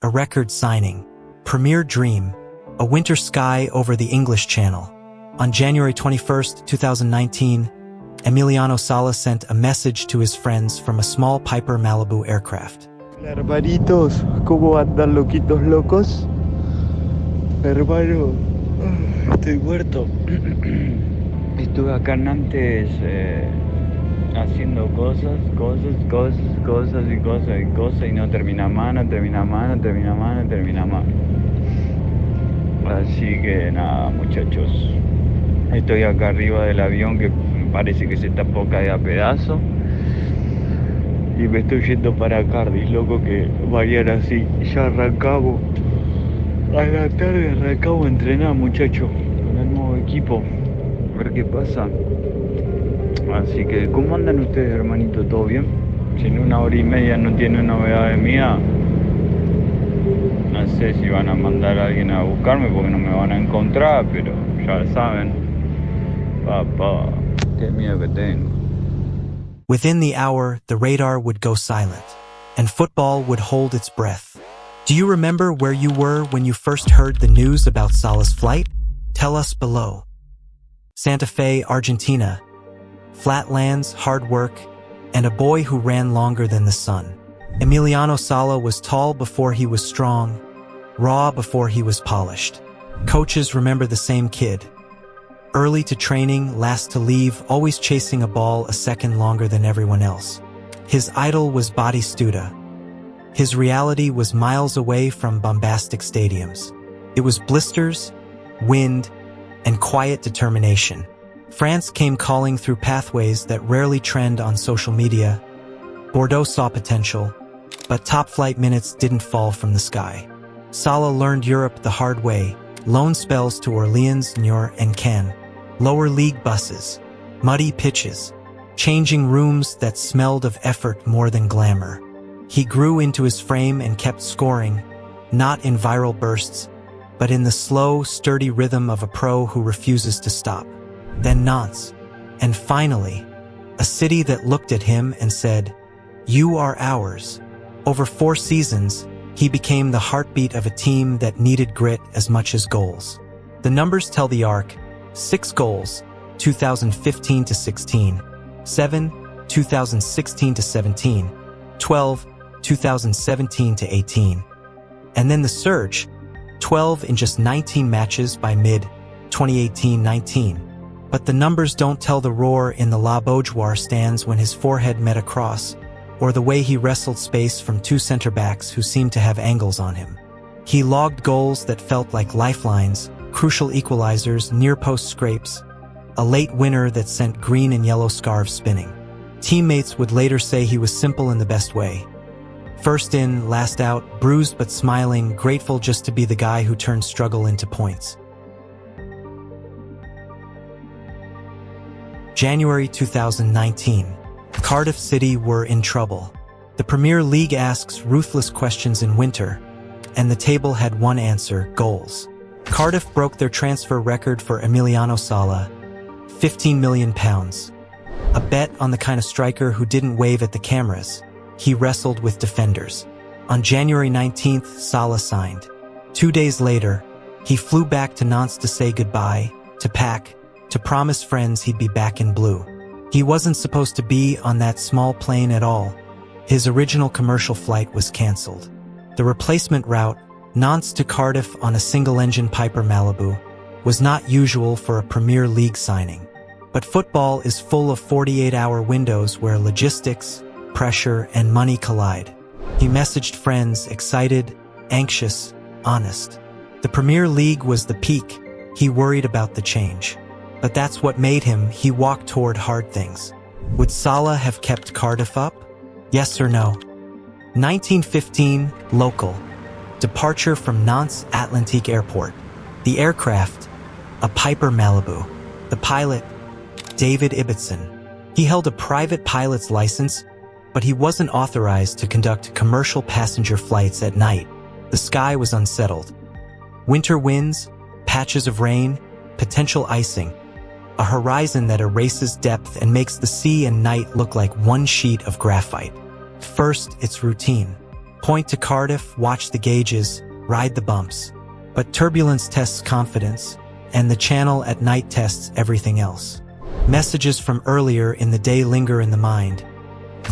a record signing, Premier Dream, a winter sky over the English Channel. On January 21, 2019, Emiliano Sala sent a message to his friends from a small Piper Malibu aircraft. Hermanitos, ¿cómo andan loquitos locos? Hermano, estoy muerto. Estuve acá en Nantes haciendo cosas y no termina más. Así que nada, muchachos. Estoy acá arriba del avión que me parece que se está cae a pedazos. Y me estoy yendo para Cardiff, loco, que mañana sí, ya arrancamos. A la tarde arrancamos a entrenar, muchachos, con el nuevo equipo. A ver qué pasa. Así que, ¿cómo andan ustedes, hermanito? ¿Todo bien? Si en 1 hora y media no tienen novedades mías, no sé si van a mandar a alguien a buscarme porque no me van a encontrar, pero ya saben. Papá, qué miedo que tengo. Within the hour, the radar would go silent, and football would hold its breath. Do you remember where you were when you first heard the news about Sala's flight? Tell us below. Santa Fe, Argentina. Flatlands, hard work, and a boy who ran longer than the sun. Emiliano Sala was tall before he was strong, raw before he was polished. Coaches remember the same kid. Early to training, last to leave, always chasing a ball a second longer than everyone else. His idol was Batistuta. His reality was miles away from bombastic stadiums. It was blisters, wind, and quiet determination. France came calling through pathways that rarely trend on social media. Bordeaux saw potential, but top-flight minutes didn't fall from the sky. Sala learned Europe the hard way, loan spells to Orleans, Niort, and Cannes. Lower league buses, muddy pitches, changing rooms that smelled of effort more than glamour. He grew into his frame and kept scoring, not in viral bursts, but in the slow, sturdy rhythm of a pro who refuses to stop. Then Nantes, and finally, a city that looked at him and said, "You are ours." Over 4 seasons, he became the heartbeat of a team that needed grit as much as goals. The numbers tell the arc: 6 goals, 2015 to 16, 7, 2016 to 17, 12, 2017 to 18. And then the surge, 12 in just 19 matches by mid-2018-19. But the numbers don't tell the roar in the La Beaujoire stands when his forehead met a cross, or the way he wrestled space from 2 center-backs who seemed to have angles on him. He logged goals that felt like lifelines, crucial equalizers, near-post scrapes, a late winner that sent green and yellow scarves spinning. Teammates would later say he was simple in the best way. First in, last out, bruised but smiling, grateful just to be the guy who turned struggle into points. January 2019. Cardiff City were in trouble. The Premier League asks ruthless questions in winter, and the table had one answer: goals. Cardiff broke their transfer record for Emiliano Sala, £15 million. A bet on the kind of striker who didn't wave at the cameras. He wrestled with defenders. On January 19th, Sala signed. 2 days later, he flew back to Nantes to say goodbye, to pack, to promise friends he'd be back in blue. He wasn't supposed to be on that small plane at all. His original commercial flight was cancelled. The replacement route, Nantes to Cardiff on a single-engine Piper Malibu, was not usual for a Premier League signing. But football is full of 48-hour windows where logistics, pressure, and money collide. He messaged friends, excited, anxious, honest. The Premier League was the peak. He worried about the change. But that's what made him. He walked toward hard things. Would Sala have kept Cardiff up? Yes or no? 1915, local. Departure from Nantes Atlantique Airport. The aircraft, a Piper Malibu. The pilot, David Ibbotson. He held a private pilot's license, but he wasn't authorized to conduct commercial passenger flights at night. The sky was unsettled. Winter winds, patches of rain, potential icing. A horizon that erases depth and makes the sea and night look like one sheet of graphite. First, it's routine. Point to Cardiff, watch the gauges, ride the bumps. But turbulence tests confidence, and the channel at night tests everything else. Messages from earlier in the day linger in the mind.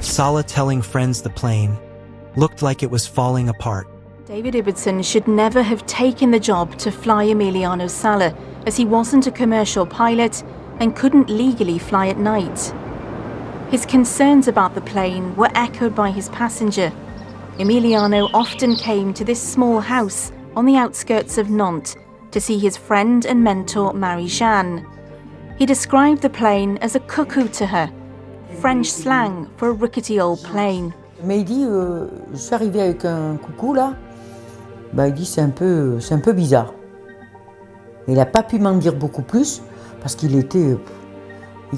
Sala telling friends the plane looked like it was falling apart. David Ibbotson should never have taken the job to fly Emiliano Sala, as he wasn't a commercial pilot and couldn't legally fly at night. His concerns about the plane were echoed by his passenger. Emiliano often came to this small house on the outskirts of Nantes to see his friend and mentor Marie-Jeanne. He described the plane as a cuckoo to her, French slang for a rickety old plane. Mais il dit, je suis arrivé avec un coucou là. Il dit c'est un peu bizarre. Il n'a pas pu m'en dire beaucoup plus parce il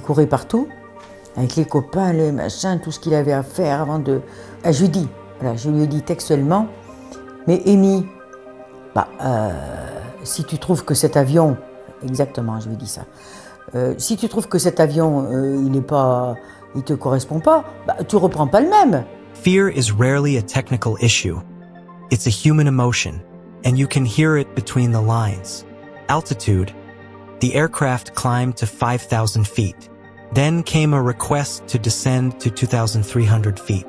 courait partout avec les copains, les machins, tout ce qu'il avait à faire avant de. Je lui ai dit textuellement, mais Amy, si tu trouves que cet avion, exactement, je lui ai dit ça. Si tu trouves que cet avion, il te correspond pas, tu reprends pas le même. Fear is rarely a technical issue. It's a human emotion, and you can hear it between the lines. Altitude. The aircraft climbed to 5,000 feet. Then came a request to descend to 2,300 feet.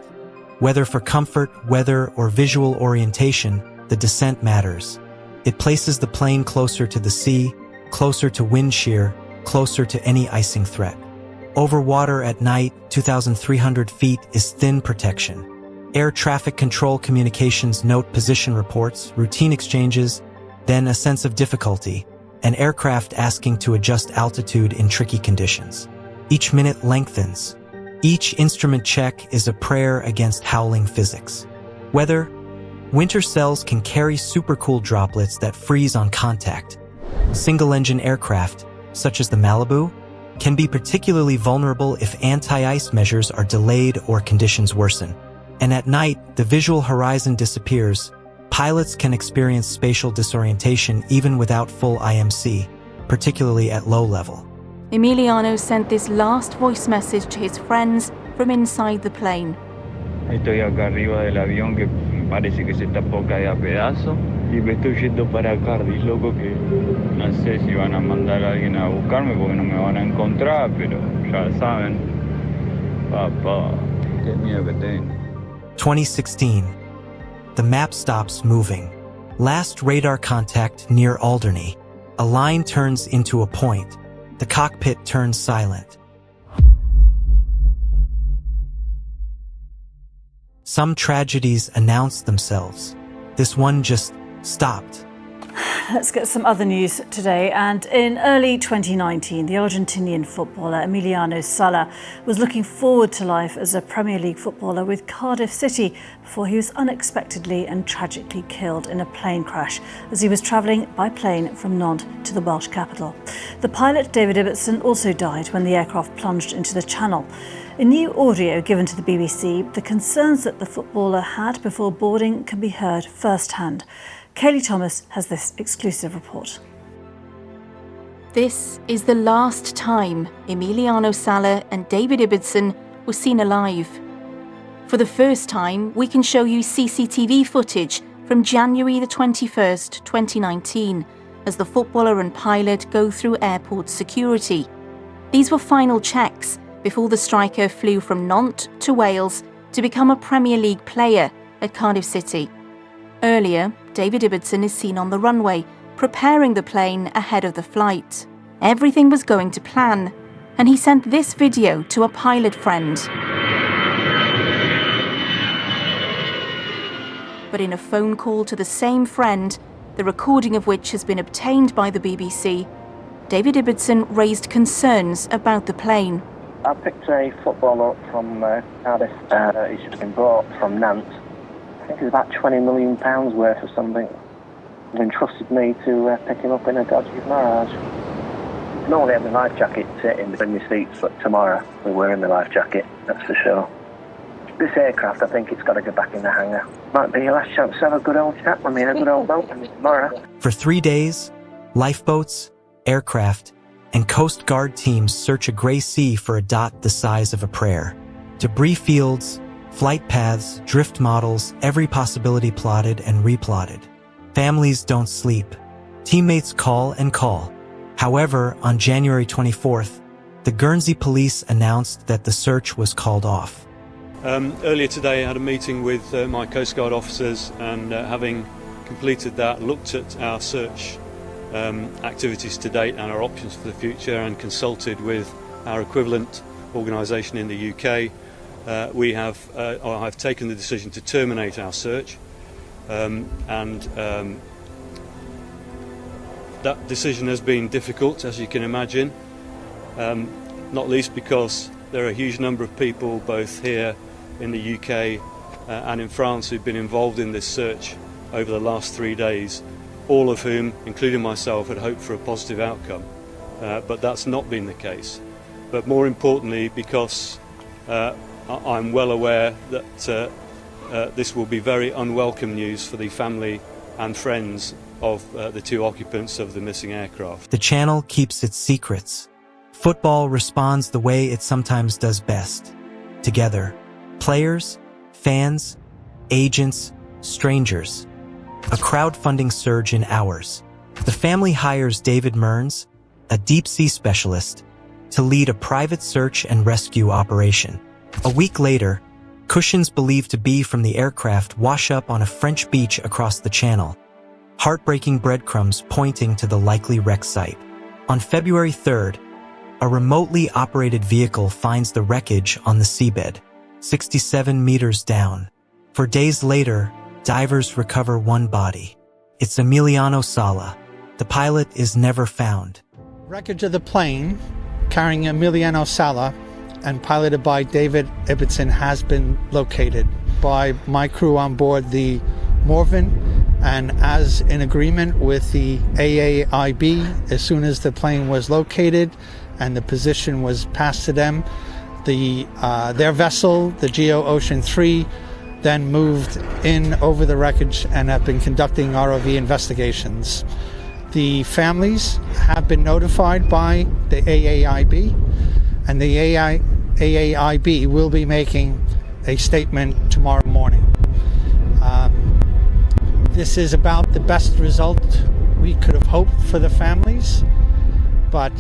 Whether for comfort, weather, or visual orientation, the descent matters. It places the plane closer to the sea, closer to wind shear, closer to any icing threat. Over water at night, 2,300 feet is thin protection. Air traffic control communications note position reports, routine exchanges, then a sense of difficulty, an aircraft asking to adjust altitude in tricky conditions. Each minute lengthens. Each instrument check is a prayer against howling physics. Weather. Winter cells can carry supercooled droplets that freeze on contact. Single-engine aircraft, such as the Malibu, can be particularly vulnerable if anti-ice measures are delayed or conditions worsen. And at night, the visual horizon disappears. Pilots can experience spatial disorientation even without full IMC, particularly at low level. Emiliano sent this last voice message to his friends from inside the plane. Estoy acá arriba del avión que parece que se está por caer a pedazos y me estoy yendo para Cardiff, loco, que no sé si van a mandar a alguien a buscarme porque no me van a encontrar, pero ya saben, papá, qué miedo que tengo. 2016. The map stops moving. Last radar contact near Alderney. A line turns into a point. The cockpit turns silent. Some tragedies announce themselves. This one just stopped. Let's get some other news today. And in early 2019, the Argentinian footballer Emiliano Sala was looking forward to life as a Premier League footballer with Cardiff City before he was unexpectedly and tragically killed in a plane crash as he was travelling by plane from Nantes to the Welsh capital. The pilot David Ibbotson also died when the aircraft plunged into the channel. In new audio given to the BBC, the concerns that the footballer had before boarding can be heard firsthand. Kaylee Thomas has this exclusive report. This is the last time Emiliano Sala and David Ibbotson were seen alive. For the first time, we can show you CCTV footage from January the 21st, 2019, as the footballer and pilot go through airport security. These were final checks before the striker flew from Nantes to Wales to become a Premier League player at Cardiff City. Earlier, David Ibbotson is seen on the runway, preparing the plane ahead of the flight. Everything was going to plan, and he sent this video to a pilot friend. But in a phone call to the same friend, the recording of which has been obtained by the BBC, David Ibbotson raised concerns about the plane. I picked a footballer up from Cardiff. He's just been brought from Nantes. I think it's about £20 million worth or something. He's entrusted me to pick him up in a dodgy Mirage. Normally have the life jacket in the seats, but tomorrow we're wearing the life jacket, that's for sure. This aircraft, I think it's got to go back in the hangar. Might be your last chance to have a good old chat with me in a good old boat tomorrow. For 3 days, lifeboats, aircraft, and Coast Guard teams search a grey sea for a dot the size of a prayer. Debris fields, Flight paths, drift models, every possibility plotted and replotted. Families don't sleep. Teammates call and call. However, on January 24th, the Guernsey police announced that the search was called off. Earlier today I had a meeting with my Coast Guard officers, and having completed that, looked at our search activities to date and our options for the future, and consulted with our equivalent organisation in the UK. I've taken the decision to terminate our search, and that decision has been difficult, as you can imagine, not least because there are a huge number of people both here in the UK and in France who've been involved in this search over the last 3 days, all of whom, including myself, had hoped for a positive outcome, but that's not been the case. But more importantly, because I'm well aware that this will be very unwelcome news for the family and friends of the 2 occupants of the missing aircraft. The channel keeps its secrets. Football responds the way it sometimes does best. Together. Players, fans, agents, strangers. A crowdfunding surge in hours. The family hires David Mearns, a deep-sea specialist, to lead a private search and rescue operation. A week later, cushions believed to be from the aircraft wash up on a French beach across the channel. Heartbreaking breadcrumbs pointing to the likely wreck site. On February 3rd, a remotely operated vehicle finds the wreckage on the seabed, 67 meters down. 4 days later, divers recover one body. It's Emiliano Sala. The pilot is never found. Wreckage of the plane carrying Emiliano Sala and piloted by David Ibbotson has been located by my crew on board the Morven, and as in agreement with the AAIB, as soon as the plane was located and the position was passed to them, their vessel, the Geo Ocean 3, then moved in over the wreckage and have been conducting ROV investigations. The families have been notified by the AAIB, and the AAIB will be making a statement tomorrow morning. This is about the best result we could have hoped for the families, but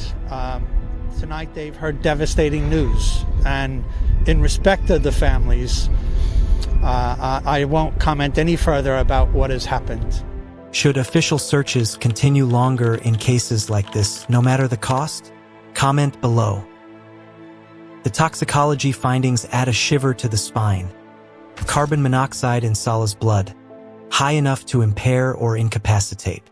tonight they've heard devastating news, and in respect of the families, I won't comment any further about what has happened. Should official searches continue longer in cases like this, no matter the cost? Comment below. The toxicology findings add a shiver to the spine. Carbon monoxide in Sala's blood, high enough to impair or incapacitate.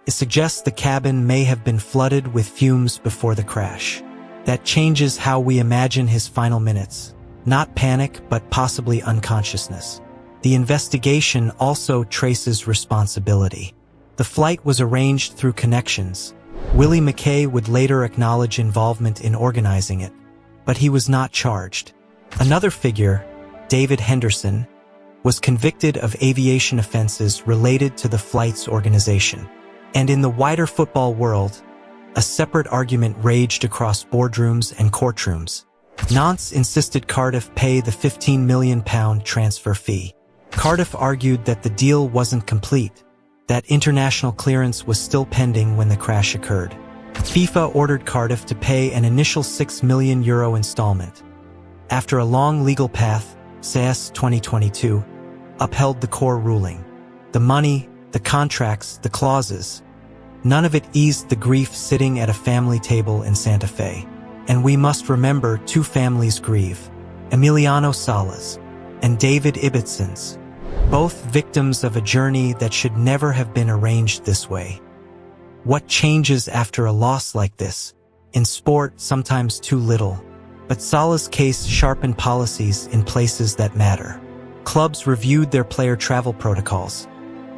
It suggests the cabin may have been flooded with fumes before the crash. That changes how we imagine his final minutes. Not panic, but possibly unconsciousness. The investigation also traces responsibility. The flight was arranged through connections. Willie McKay would later acknowledge involvement in organizing it, but he was not charged. Another figure, David Henderson, was convicted of aviation offenses related to the flight's organization. And in the wider football world, a separate argument raged across boardrooms and courtrooms. Nantes insisted Cardiff pay the £15 million transfer fee. Cardiff argued that the deal wasn't complete, that international clearance was still pending when the crash occurred. FIFA ordered Cardiff to pay an initial €6 million installment. After a long legal path, CS 2022 upheld the core ruling. The money, the contracts, the clauses, none of it eased the grief sitting at a family table in Santa Fe. And we must remember 2 families grieve, Emiliano Sala's and David Ibbotson's, both victims of a journey that should never have been arranged this way. What changes after a loss like this? In sport, sometimes too little. But Sala's case sharpened policies in places that matter. Clubs reviewed their player travel protocols,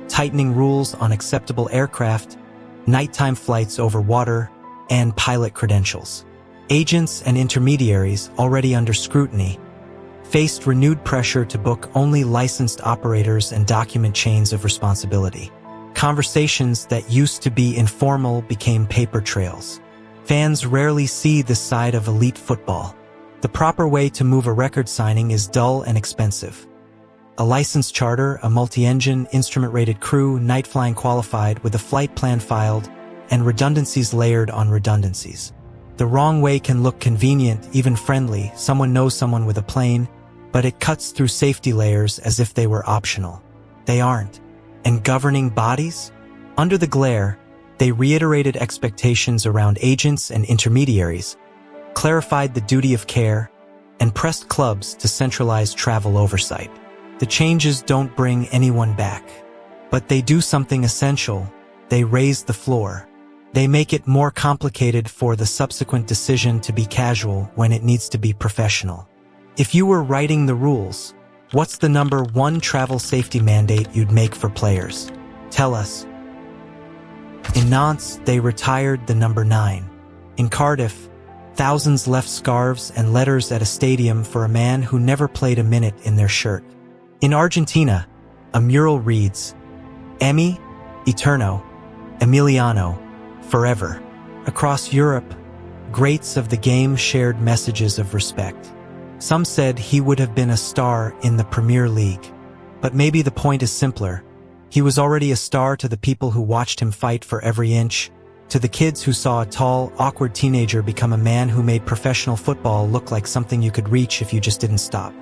tightening rules on acceptable aircraft, nighttime flights over water, and pilot credentials. Agents and intermediaries, already under scrutiny, faced renewed pressure to book only licensed operators and document chains of responsibility. Conversations that used to be informal became paper trails. Fans rarely see this side of elite football. The proper way to move a record signing is dull and expensive. A licensed charter, a multi-engine, instrument-rated crew, night flying qualified with a flight plan filed, and redundancies layered on redundancies. The wrong way can look convenient, even friendly, someone knows someone with a plane, but it cuts through safety layers as if they were optional. They aren't. And governing bodies? Under the glare, they reiterated expectations around agents and intermediaries, clarified the duty of care, and pressed clubs to centralize travel oversight. The changes don't bring anyone back, but they do something essential. They raise the floor. They make it more complicated for the subsequent decision to be casual when it needs to be professional. If you were writing the rules, what's the number one travel safety mandate you'd make for players? Tell us. In Nantes, they retired the number 9. In Cardiff, thousands left scarves and letters at a stadium for a man who never played a minute in their shirt. In Argentina, a mural reads, Emi, Eterno, Emiliano, Forever. Across Europe, greats of the game shared messages of respect. Some said he would have been a star in the Premier League. But maybe the point is simpler. He was already a star to the people who watched him fight for every inch, to the kids who saw a tall, awkward teenager become a man who made professional football look like something you could reach if you just didn't stop.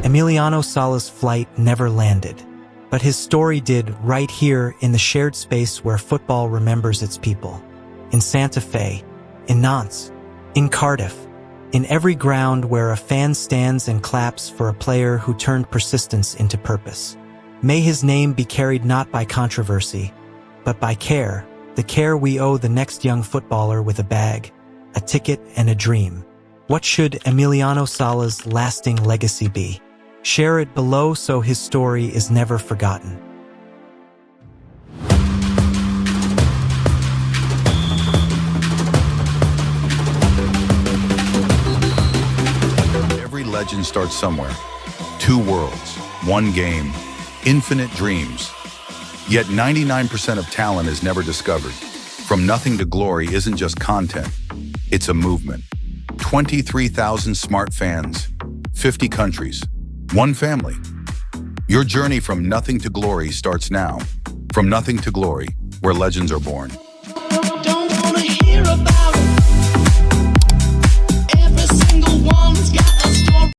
Emiliano Sala's flight never landed, but his story did right here in the shared space where football remembers its people. In Santa Fe, in Nantes, in Cardiff, in every ground where a fan stands and claps for a player who turned persistence into purpose. May his name be carried not by controversy, but by care, the care we owe the next young footballer with a bag, a ticket, and a dream. What should Emiliano Sala's lasting legacy be? Share it below so his story is never forgotten. Every legend starts somewhere. 2 worlds, 1 game, infinite dreams. Yet 99% of talent is never discovered. From nothing to glory isn't just content, it's a movement. 23,000 smart fans, 50 countries, 1 family. Your journey from nothing to glory starts now. From nothing to glory, where legends are born.